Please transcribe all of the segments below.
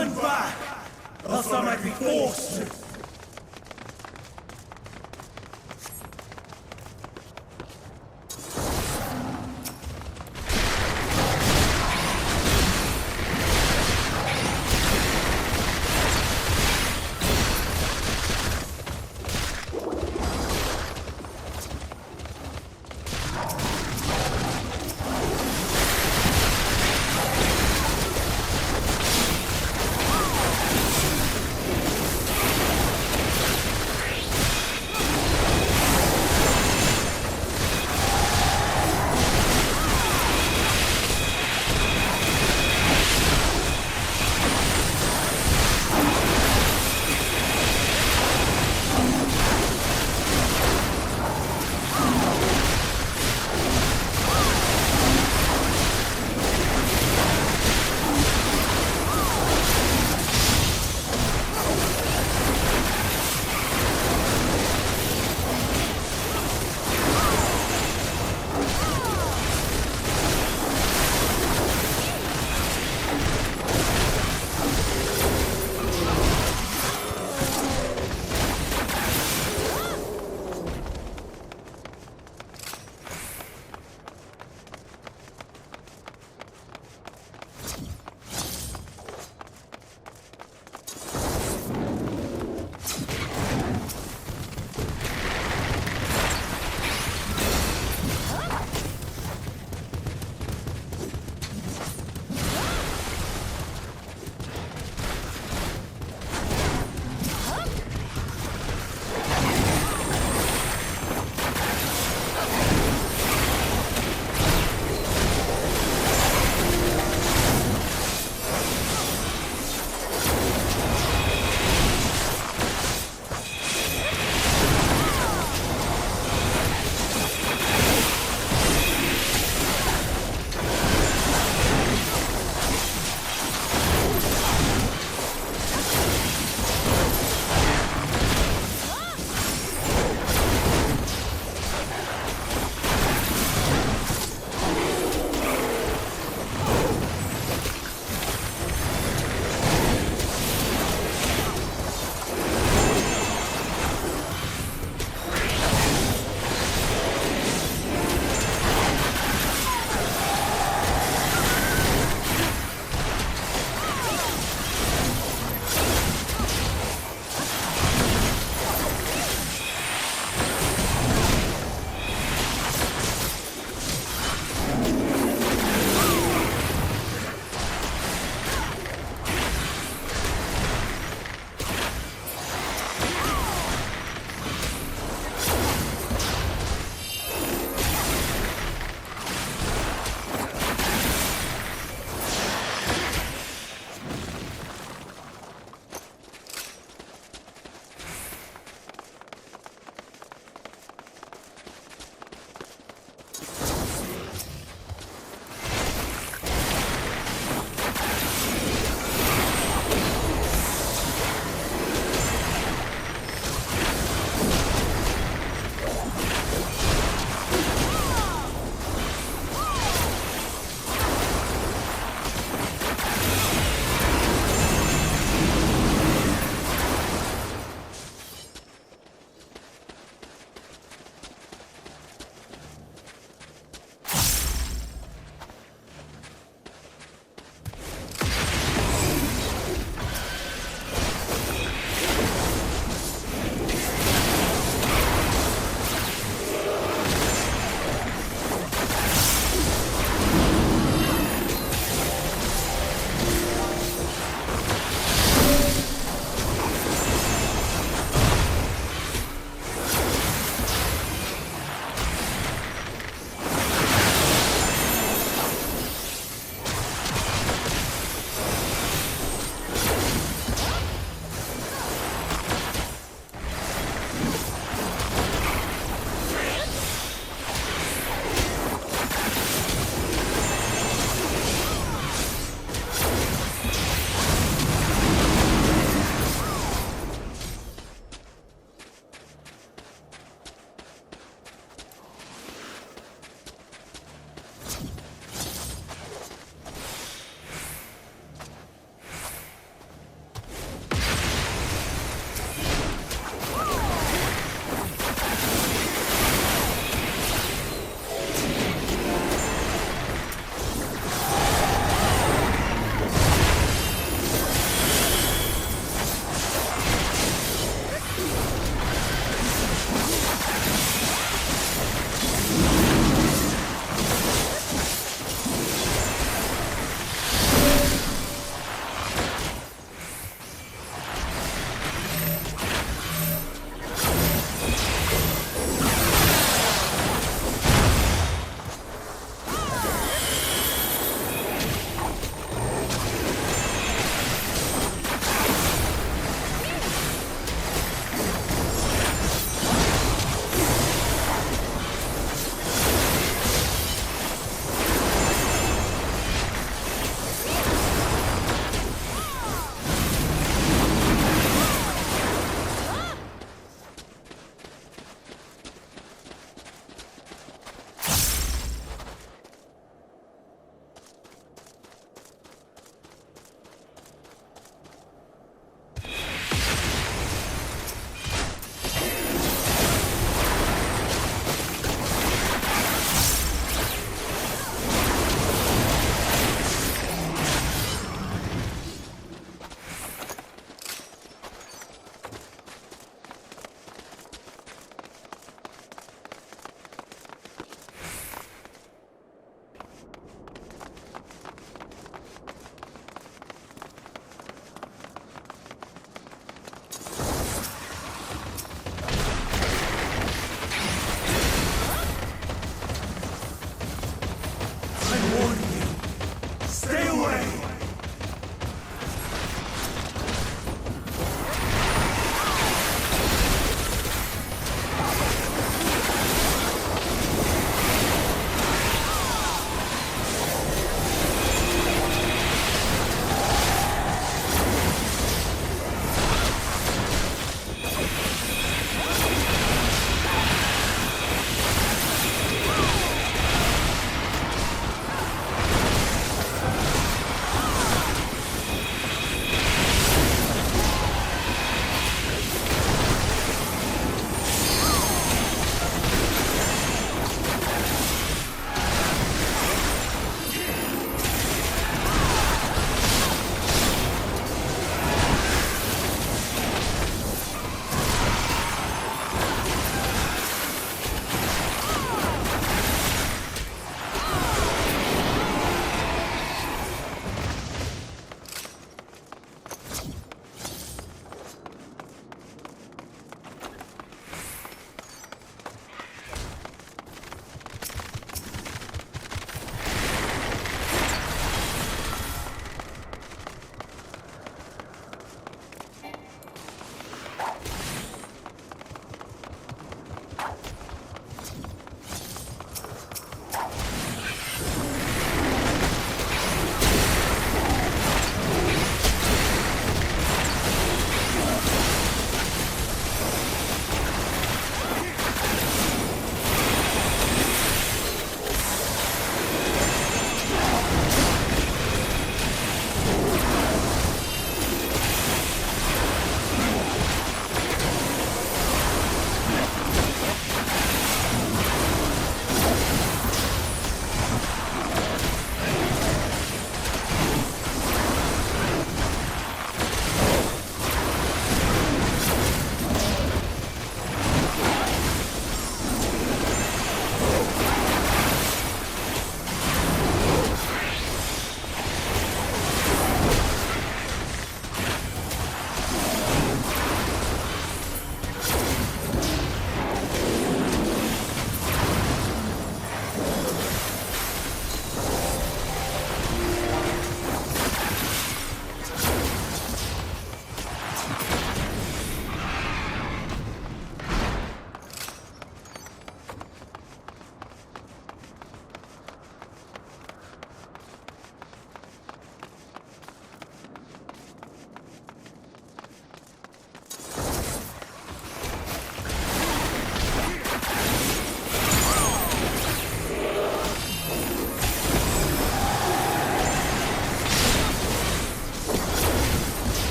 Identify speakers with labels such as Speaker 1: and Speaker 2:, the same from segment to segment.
Speaker 1: Turn back, else I might be forced to.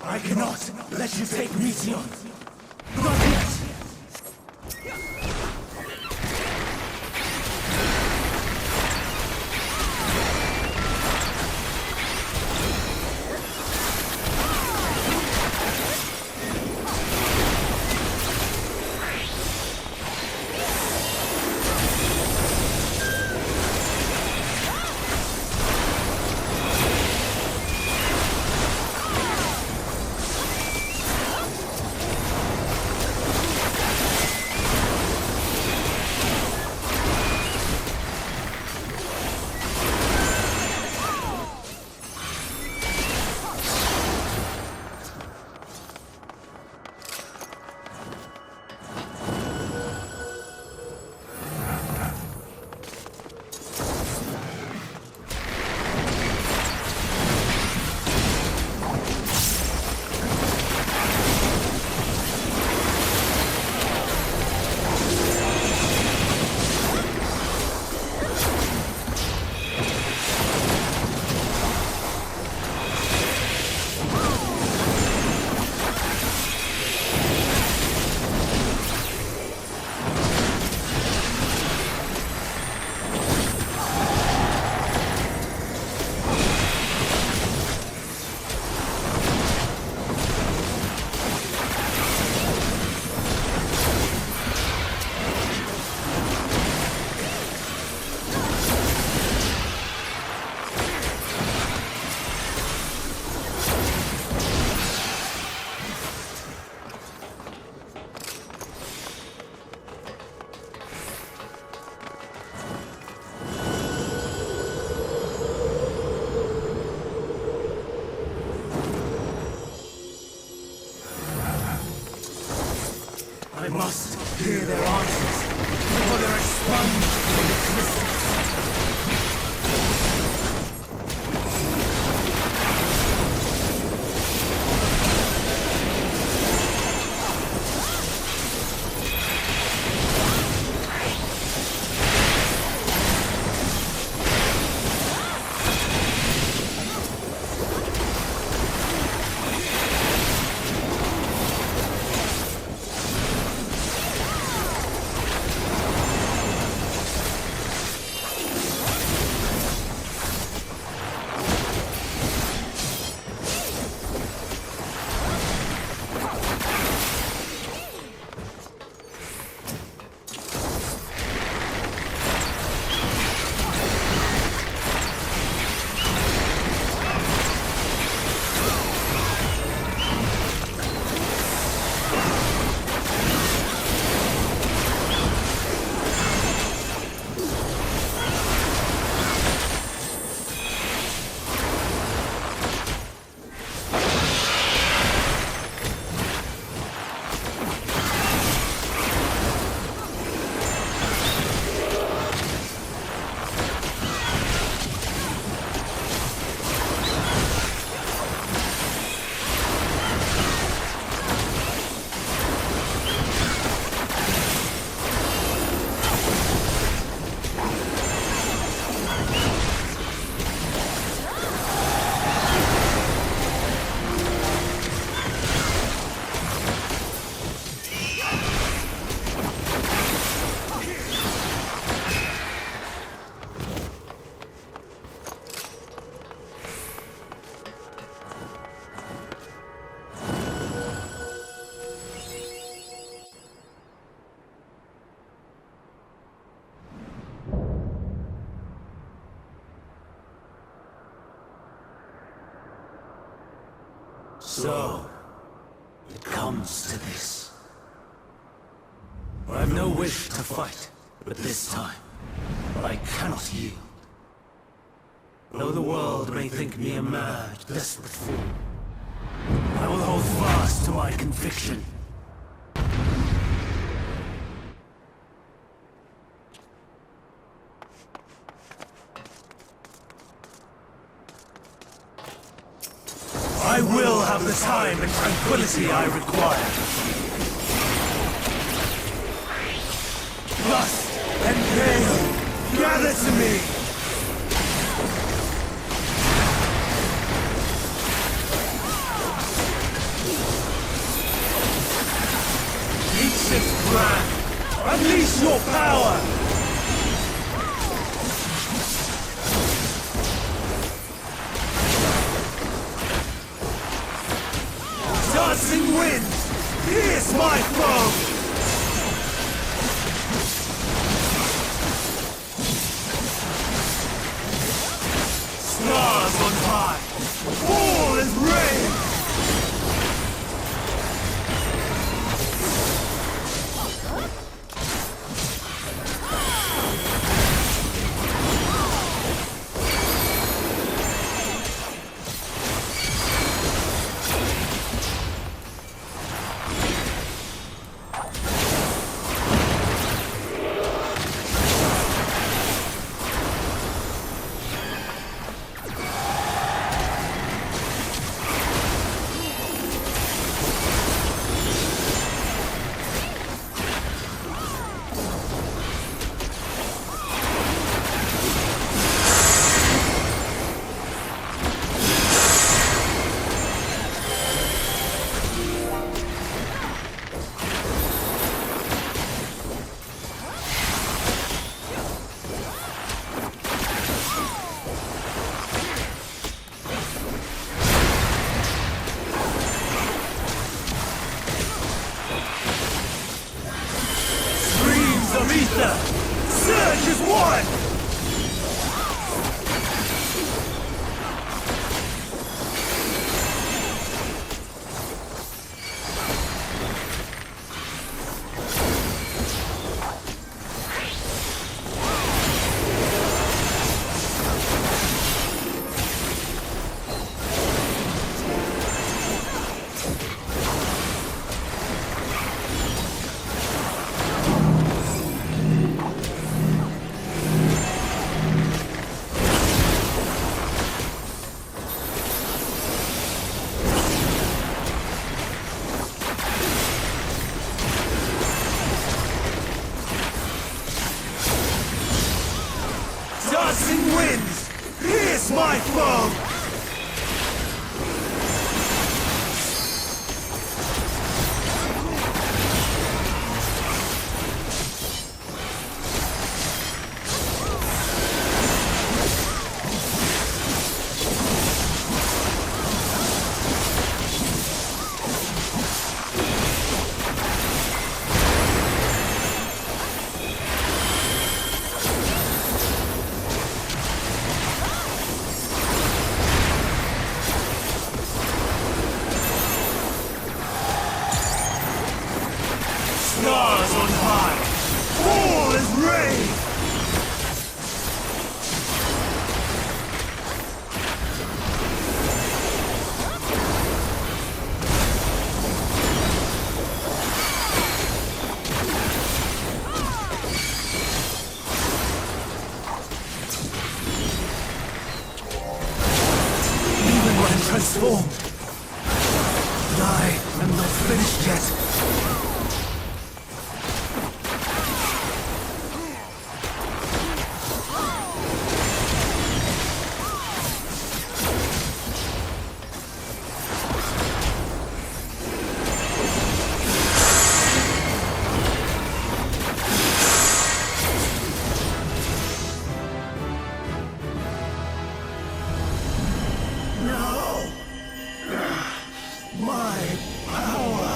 Speaker 1: I cannot let you take Meteon. Not yet! I must hear their answers before they're expunged from existence. So, it comes to this. I have no wish to fight, but this time, I cannot yield. Though the world may think me a mad, desperate fool, I will hold fast to my conviction. I will have the time and tranquility I require. Lust and pain, gather to me! winds! Pierce my foe! Stars on high! Fall as rain! Surge is one! Dancing winds, pierce my foe! Stars on high! Fall as rain! Even when transformed, I am not finished yet. My power!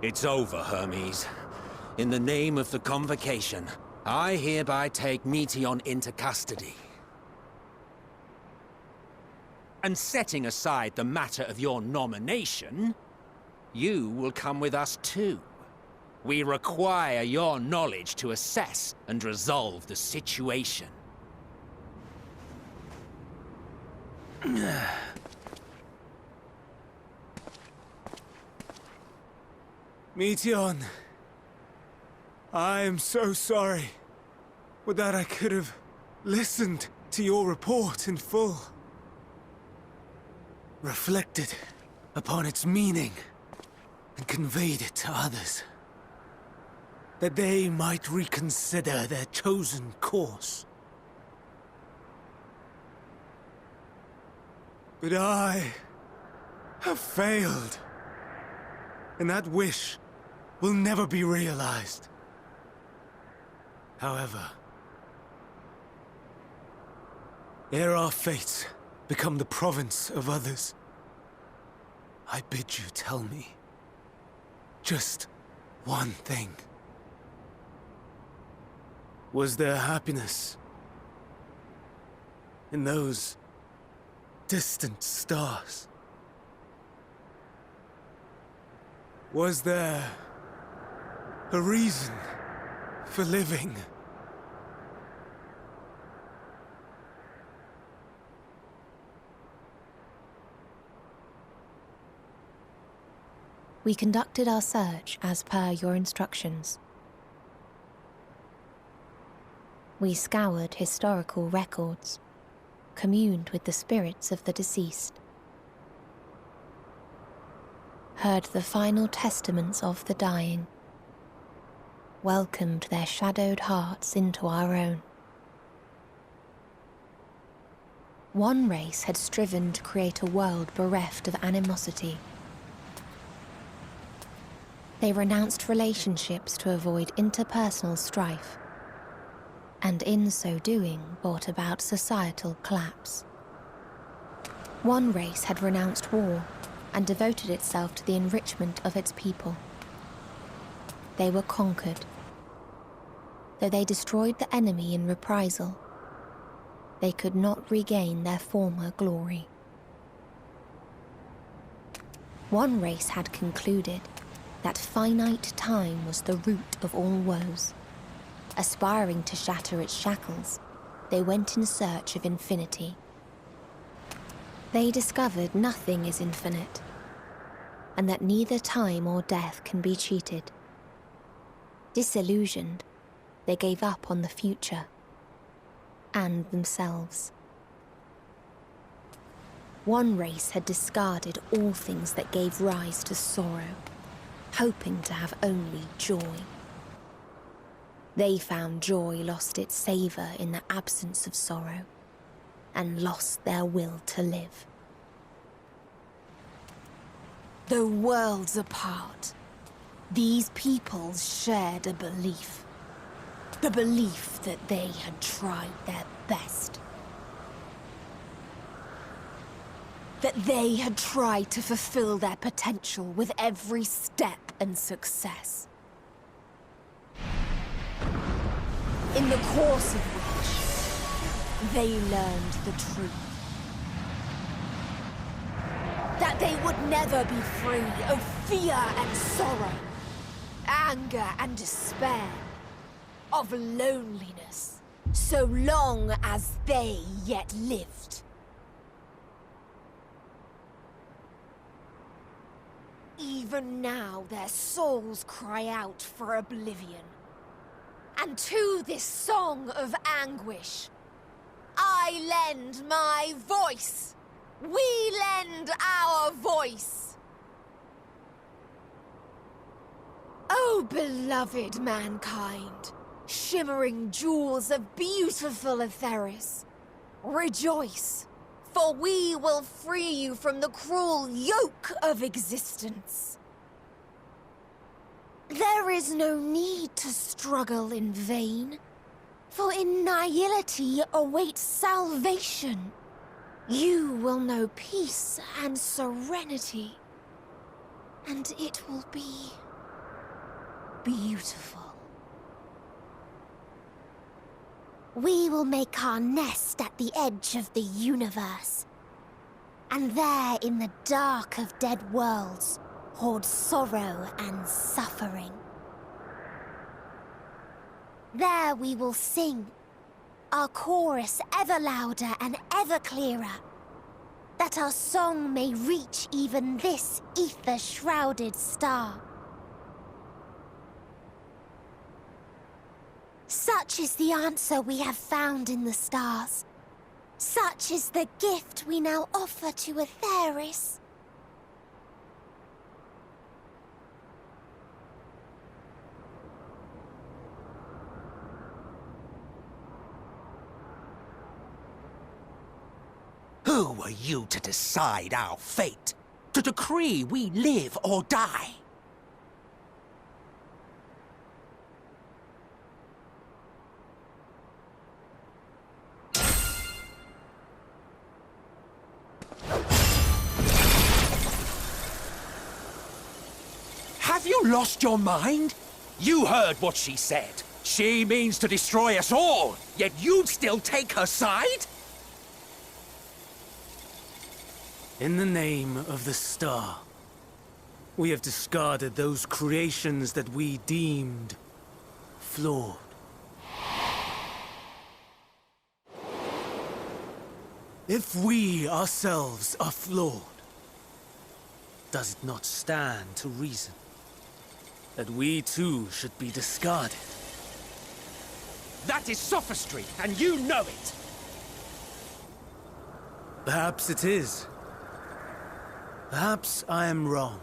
Speaker 2: It's over, Hermes. In the name of the Convocation, I hereby take Meteion into custody. And setting aside the matter of your nomination, you will come with us too. We require your knowledge to assess and resolve the situation.
Speaker 3: Meteon, I am so sorry. Would that I could have listened to your report in full. Reflected upon its meaning and conveyed it to others. That they might reconsider their chosen course. But I have failed. And that wish will never be realized. However, ere our fates become the province of others, I bid you tell me just one thing. Was there happiness in those distant stars? Was there a reason for living?
Speaker 4: We conducted our search as per your instructions. We scoured historical records, communed with the spirits of the deceased, heard the final testaments of the dying, welcomed their shadowed hearts into our own. One race had striven to create a world bereft of animosity. They renounced relationships to avoid interpersonal strife, and in so doing brought about societal collapse. One race had renounced war and devoted itself to the enrichment of its people. They were conquered. Though they destroyed the enemy in reprisal, they could not regain their former glory. One race had concluded that finite time was the root of all woes. Aspiring to shatter its shackles, they went in search of infinity. They discovered nothing is infinite, and that neither time or death can be cheated. Disillusioned, they gave up on the future and themselves. One race had discarded all things that gave rise to sorrow, hoping to have only joy. They found joy lost its savour in the absence of sorrow, and lost their will to live. Though worlds apart, these peoples shared a belief. The belief that they had tried their best. That they had tried to fulfill their potential with every step and success. In the course of which, they learned the truth. That they would never be free of fear and sorrow, anger and despair, of loneliness, so long as they yet lived. Even now their souls cry out for oblivion. And to this song of anguish, I lend my voice. We lend our voice. Oh, beloved mankind, shimmering jewels of beautiful Ktisis, rejoice, for we will free you from the cruel yoke of existence. There is no need to struggle in vain, for in nihility awaits salvation. You will know peace and serenity, and it will be beautiful. We will make our nest at the edge of the universe, and there in the dark of dead worlds, hoard sorrow and suffering. There we will sing, our chorus ever louder and ever clearer, that our song may reach even this ether-shrouded star. Such is the answer we have found in the stars. Such is the gift we now offer to Ktisis.
Speaker 2: Who are you to decide our fate? To decree we live or die? Have you lost your mind? You heard what she said. She means to destroy us all, yet you'd still take her side?
Speaker 3: In the name of the star, we have discarded those creations that we deemed flawed. If we ourselves are flawed, does it not stand to reason that we too should be discarded?
Speaker 2: That is sophistry, and you know it!
Speaker 3: Perhaps it is. Perhaps I am wrong.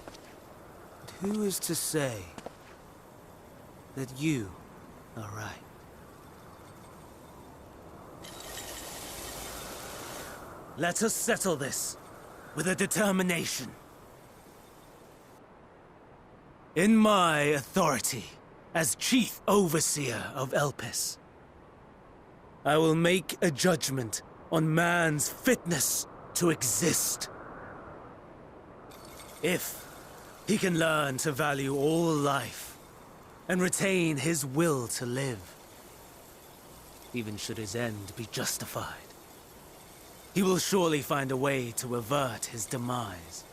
Speaker 3: But who is to say that you are right? Let us settle this with a determination. In my authority as Chief Overseer of Elpis, I will make a judgment on man's fitness to exist. If he can learn to value all life and retain his will to live, even should his end be justified, he will surely find a way to avert his demise.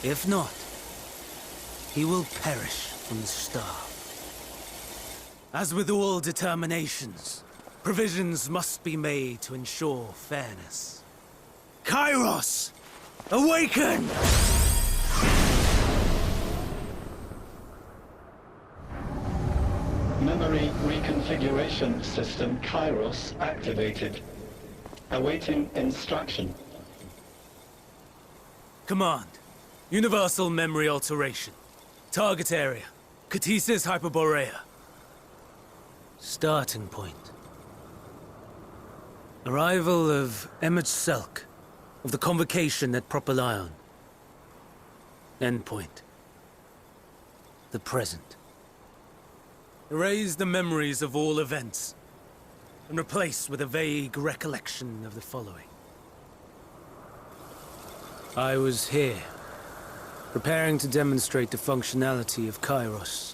Speaker 3: If not, he will perish from the start. As with all determinations, provisions must be made to ensure fairness. Kairos! Awaken!
Speaker 5: Memory reconfiguration system Kairos activated. Awaiting instruction.
Speaker 3: Command. Universal memory alteration. Target area. Ktisis Hyperboreia. Starting point. Arrival of Emmet Selk of the Convocation at Propylion. Endpoint. The present. Erase the memories of all events and replace with a vague recollection of the following. I was here, preparing to demonstrate the functionality of Kairos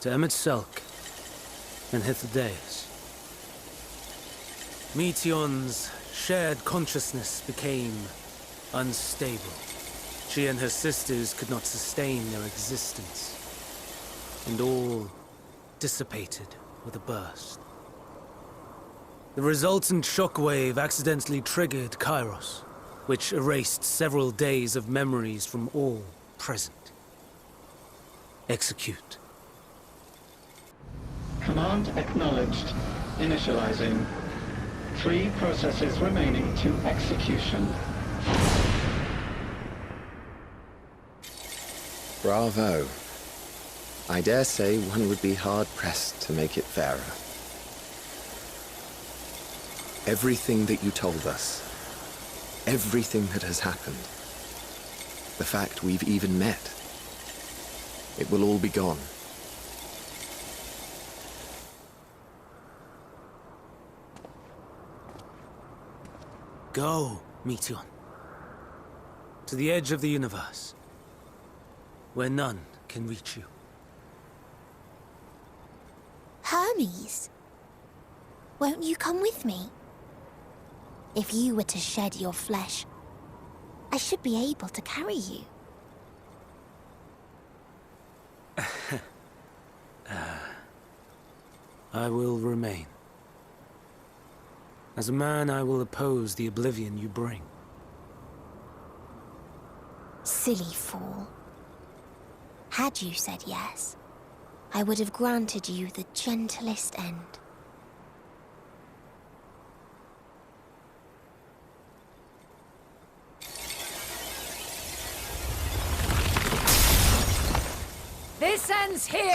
Speaker 3: to Emmet Selk and Hyperdeus. Meteon's shared consciousness became unstable. She and her sisters could not sustain their existence, and all dissipated with a burst. The resultant shockwave accidentally triggered Kairos, which erased several days of memories from all present. Execute.
Speaker 5: Command acknowledged. Initializing. 3 processes remaining to execution.
Speaker 6: Bravo. I dare say one would be hard-pressed to make it fairer. Everything that you told us, everything that has happened, the fact we've even met, it will all be gone.
Speaker 3: Go, Meteon. To the edge of the universe, where none can reach you.
Speaker 4: Hermes, won't you come with me? If you were to shed your flesh, I should be able to carry you.
Speaker 3: I will remain. As a man, I will oppose the oblivion you bring.
Speaker 4: Silly fool. Had you said yes, I would have granted you the gentlest end.
Speaker 7: This ends here!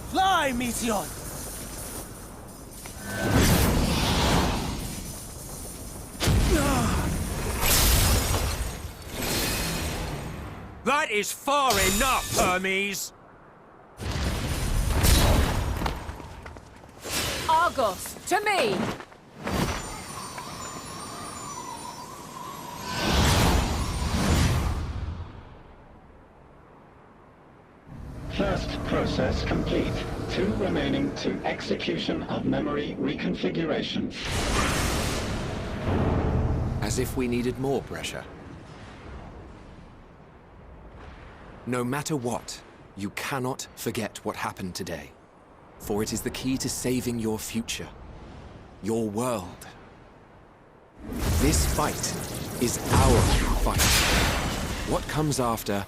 Speaker 3: Fly, Meteion!
Speaker 2: That is far enough, Hermes!
Speaker 7: Argos, to me!
Speaker 5: First process complete. 2 remaining to execution of memory reconfiguration.
Speaker 6: As if we needed more pressure. No matter what, you cannot forget what happened today. For it is the key to saving your future. Your world. This fight is our fight. What comes after,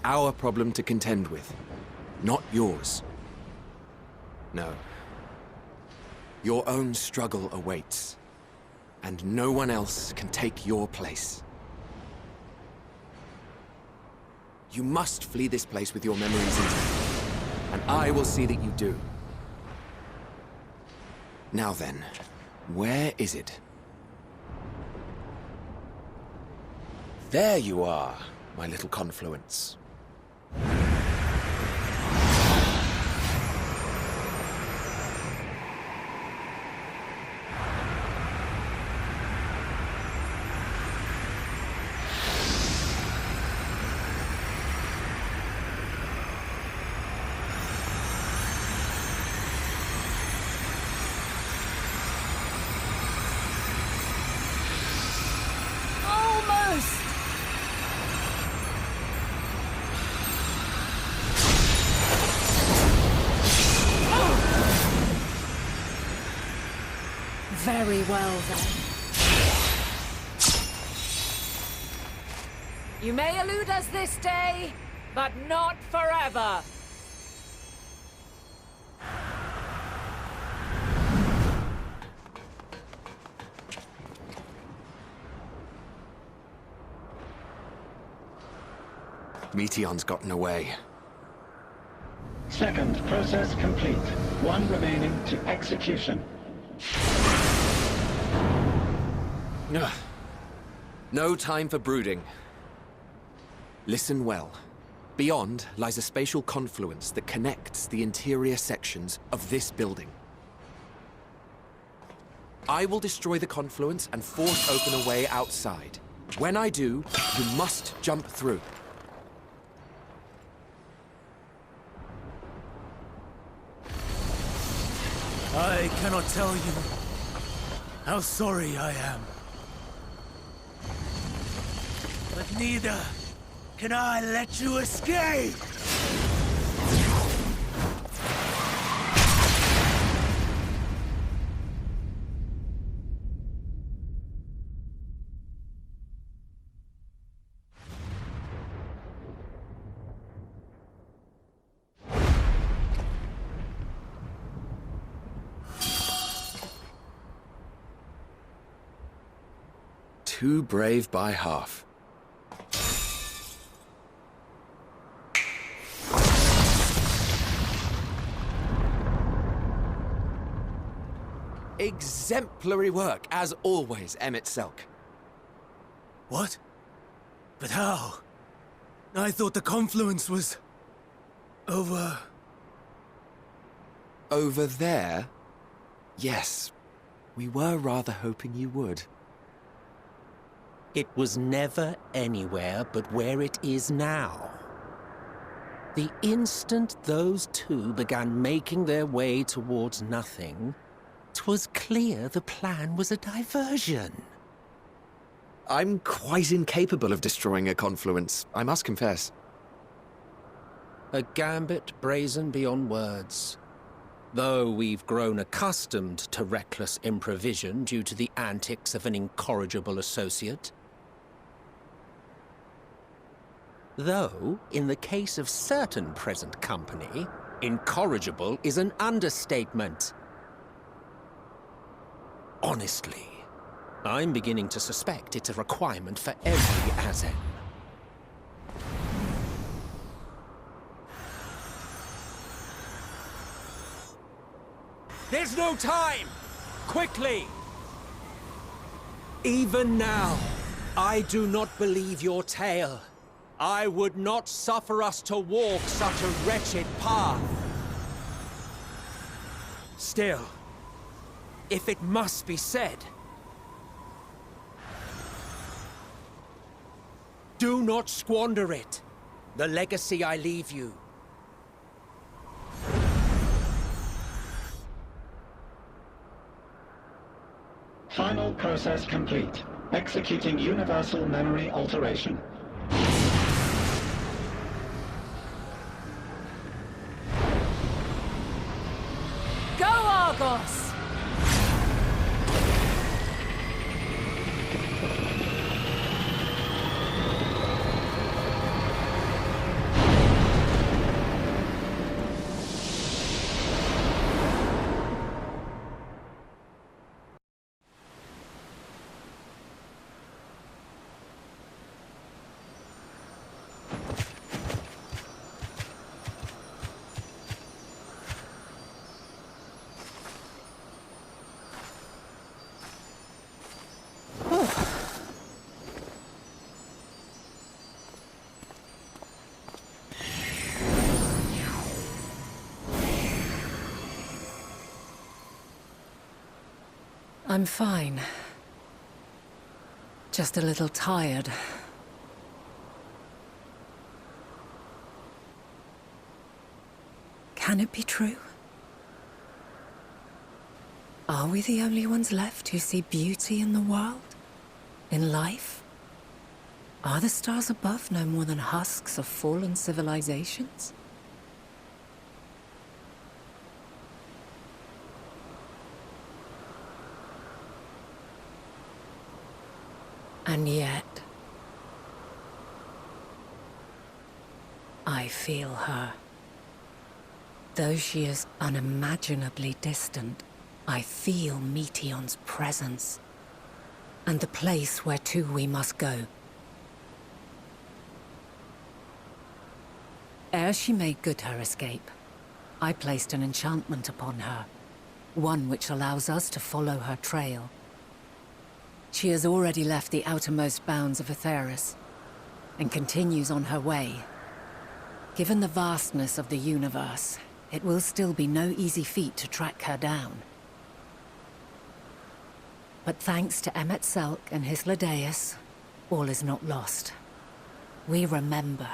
Speaker 6: our problem to contend with. Not yours. No. Your own struggle awaits. And no one else can take your place. You must flee this place with your memories intact. And I will see that you do. Now then, where is it? There you are, my little confluence.
Speaker 7: Very well, then. You may elude us this day, but not forever.
Speaker 6: Meteion's gotten away.
Speaker 5: Second process complete. 1 remaining to execution.
Speaker 6: Ugh. No time for brooding. Listen well. Beyond lies a spatial confluence that connects the interior sections of this building. I will destroy the confluence and force open a way outside. When I do, you must jump through.
Speaker 3: I cannot tell you how sorry I am. But neither can I let you escape!
Speaker 6: Too brave by half. Exemplary work, as always, Emmett Selk.
Speaker 3: What? But how? I thought the confluence was... over...
Speaker 6: Over there? Yes. We were rather hoping you would.
Speaker 2: It was never anywhere but where it is now. The instant those two began making their way towards nothing, 'twas clear the plan was a diversion.
Speaker 6: I'm quite incapable of destroying a confluence, I must confess.
Speaker 2: A gambit brazen beyond words. Though we've grown accustomed to reckless improvision due to the antics of an incorrigible associate. Though, in the case of certain present company, incorrigible is an understatement. Honestly, I'm beginning to suspect it's a requirement for every Azen. There's no time! Quickly! Even now, I do not believe your tale. I would not suffer us to walk such a wretched path. Still, if it must be said, do not squander it. The legacy I leave you.
Speaker 5: Final process complete. Executing universal memory alteration.
Speaker 7: Go, Argos!
Speaker 8: I'm fine. Just a little tired. Can it be true? Are we the only ones left who see beauty in the world? In life? Are the stars above no more than husks of fallen civilizations? And yet, I feel her. Though she is unimaginably distant, I feel Meteion's presence, and the place where to we must go. Ere she made good her escape, I placed an enchantment upon her, one which allows us to follow her trail. She has already left the outermost bounds of Ktisis, and continues on her way. Given the vastness of the universe, it will still be no easy feat to track her down. But thanks to Emet-Selch and his Ladeus, all is not lost. We remember.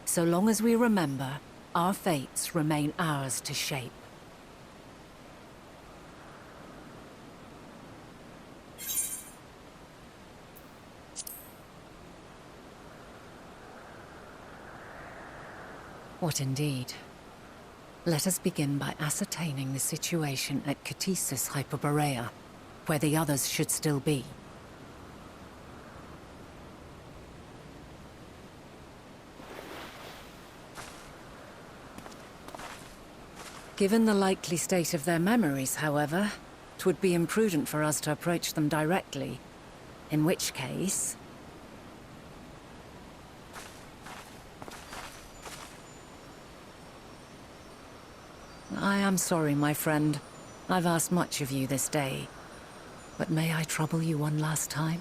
Speaker 8: So long as we remember, our fates remain ours to shape. What indeed? Let us begin by ascertaining the situation at Ktisis Hyperboreia, where the others should still be. Given the likely state of their memories, however, it would be imprudent for us to approach them directly, in which case... I am sorry, my friend. I've asked much of you this day. But may I trouble you one last time?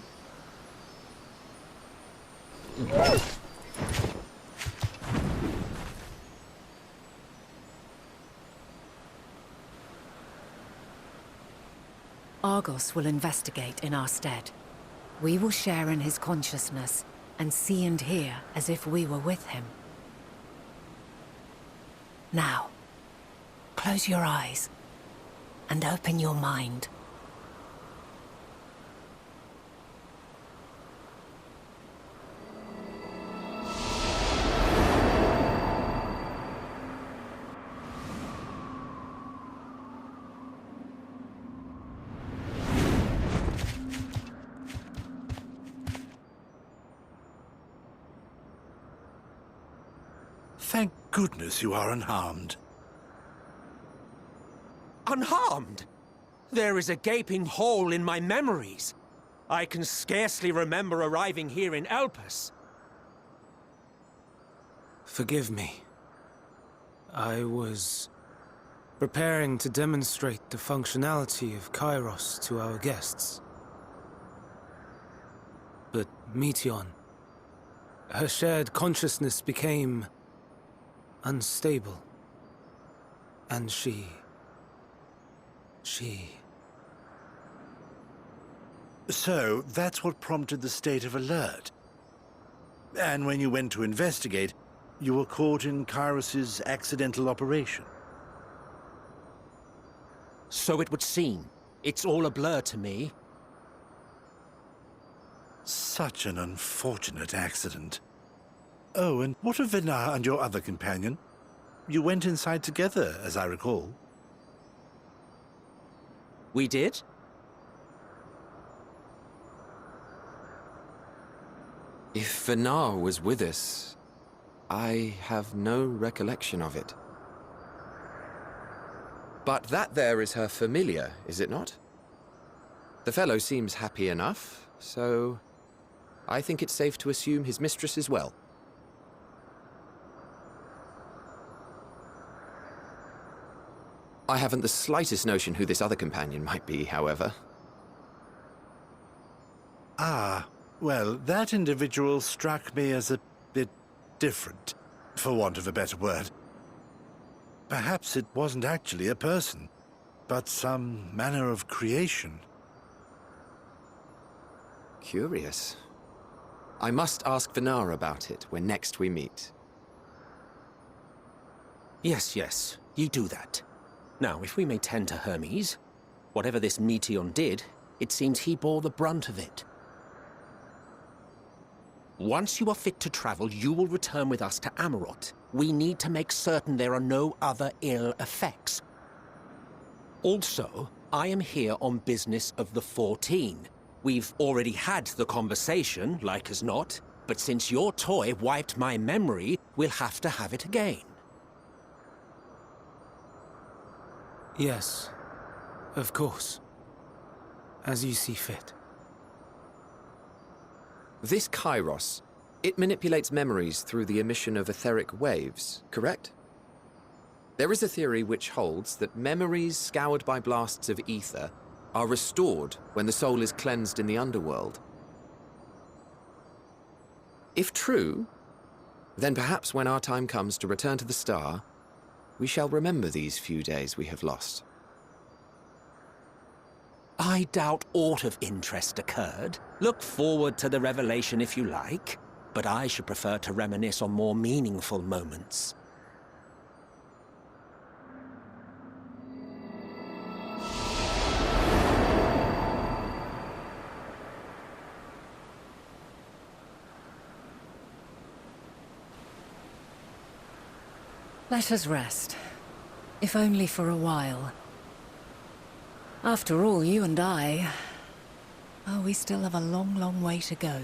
Speaker 8: Argos will investigate in our stead. We will share in his consciousness and see and hear as if we were with him. Now, close your eyes and open your mind.
Speaker 9: Thank goodness you are unharmed.
Speaker 2: Unharmed? There is a gaping hole in my memories. I can scarcely remember arriving here in Elpis.
Speaker 3: Forgive me. I was preparing to demonstrate the functionality of Kairos to our guests. But Meteion, her shared consciousness became unstable. And she...
Speaker 9: So, that's what prompted the state of alert. And when you went to investigate, you were caught in Kairos's accidental operation.
Speaker 2: So it would seem. It's all a blur to me.
Speaker 9: Such an unfortunate accident. Oh, and what of Venar and your other companion? You went inside together, as I recall.
Speaker 2: We did?
Speaker 6: If Venar was with us, I have no recollection of it. But that there is her familiar, is it not? The fellow seems happy enough, so I think it's safe to assume his mistress as well. I haven't the slightest notion who this other companion might be, however.
Speaker 9: Ah, well, that individual struck me as a bit different, for want of a better word. Perhaps it wasn't actually a person, but some manner of creation.
Speaker 6: Curious. I must ask Venar about it when next we meet.
Speaker 2: Yes, you do that. Now, if we may tend to Hermes, whatever this Meteion did, it seems he bore the brunt of it. Once you are fit to travel, you will return with us to Amarot. We need to make certain there are no other ill effects. Also, I am here on business of the 14. We've already had the conversation, like as not, but since your toy wiped my memory, we'll have to have it again.
Speaker 3: Yes, of course. As you see fit.
Speaker 6: This Kairos, it manipulates memories through the emission of etheric waves, correct? There is a theory which holds that memories scoured by blasts of ether are restored when the soul is cleansed in the underworld. If true, then perhaps when our time comes to return to the star, we shall remember these few days we have lost.
Speaker 2: I doubt aught of interest occurred. Look forward to the revelation if you like, but I should prefer to reminisce on more meaningful moments.
Speaker 8: Let us rest, if only for a while. After all, you and I... oh, we still have a long, long way to go.